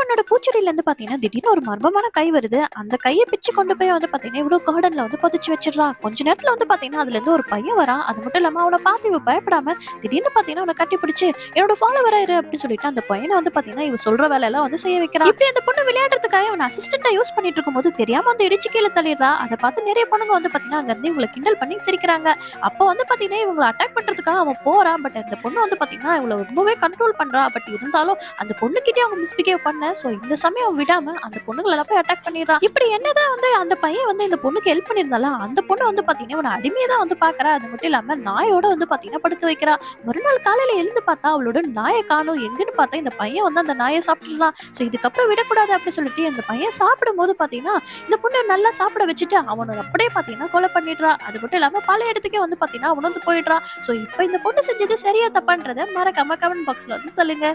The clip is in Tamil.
அவனோட பூச்செடியில இருந்து பாத்தீங்கன்னா திடீர்னு ஒரு மர்மமான கை வருது. அந்த கையை பிச்சு கொண்டு போய் வந்து பாத்தீங்கன்னா இவ்வளவு கார்டன்ல வந்து புதைச்சு வச்சிடுறா. கொஞ்ச நேரத்துல வந்து பாத்தீங்கன்னா அதுல இருந்து ஒரு பையன் வரான். அது மட்டும் இல்லாம அவனை பார்த்து இவ பயப்படாம திடீர்னு பாத்தீங்கன்னா அவனை கட்டி பிடிச்சு என்னோட ஃபாலோவரா இரு அப்படின்னு சொல்லிட்டு அந்த பையனை வந்து பாத்தீங்கன்னா இவ சொல்ற வேலை எல்லாம் வந்து செய்ய வைக்கிறான். இப்படி அந்த பொண்ணு விளையாடுறதுக்காக அவன் அசிஸ்டண்டா யூஸ் பண்ணிட்டு இருக்கும்போது தெரியாம வந்து இடிச்சு கீழே தள்ளிடுறா. அதை பார்த்து நிறைய பொண்ணுங்க வந்து பாத்தீங்கன்னா அங்க இருந்து இவங்களை கிண்டல் பண்ணி சிரிக்கிறாங்க. அப்ப வந்து பாத்தீங்கன்னா இவங்களை அட்டாக் பண்றதுக்காக அவன் போறான். பட் அந்த பொண்ணு வந்து பாத்தீங்கன்னா இவளை ரொம்பவே கண்ட்ரோல் பண்றா. பட் இருந்தாலும் அந்த பொண்ணுகிட்டே அவங்க மிஸ்பிஹேவ் பண்ண சோ இந்த சமயம் விடாம அந்த பொண்ணுங்களை எல்லாம் போய் அட்டாக் பண்ணிடுறான். இப்படி என்னதான் வந்து அந்த பையன் வந்து இந்த பொண்ணுக்கு ஹெல்ப் பண்ணிருந்தாலும் அந்த பொண்ணு வந்து பாத்தீங்கன்னா இவனை அடிமையை தான் வந்து பாக்குறா. அது மட்டும் இல்லாம நாயோட வந்து பாத்தீங்கன்னா படுக்க வைக்கிறா. மறுநாள் காலையில எழுந்து பார்த்தா அவளோட நாயை காணும். எங்கன்னு பார்த்தா இந்த பையன் வந்து அந்த நாயை சாப்பிட்டுறான். சோ இதுக்கப்புறம் விடக்கூடாது அப்படின்னு சொல்லிட்டு அந்த பையன் சாப்பிடும் போது பாத்தீங்கன்னா இந்த பொண்ணு நல்லா சாப்பிட வச்சுட்டு அவனை அப்படியே பாத்தீங்கன்னா கொலை பண்ணிடுறா. அது மட்டும் இல்லாம பல இடத்துக்கே வந்து பாத்தீங்கன்னா அவன் வந்து போயிடுறான். சோ இப்ப இந்த பொண்ணு செஞ்சது சரியா தப்பான்றத மறக்காம கமெண்ட் பாக்ஸ்ல வந்து சொல்லுங்க.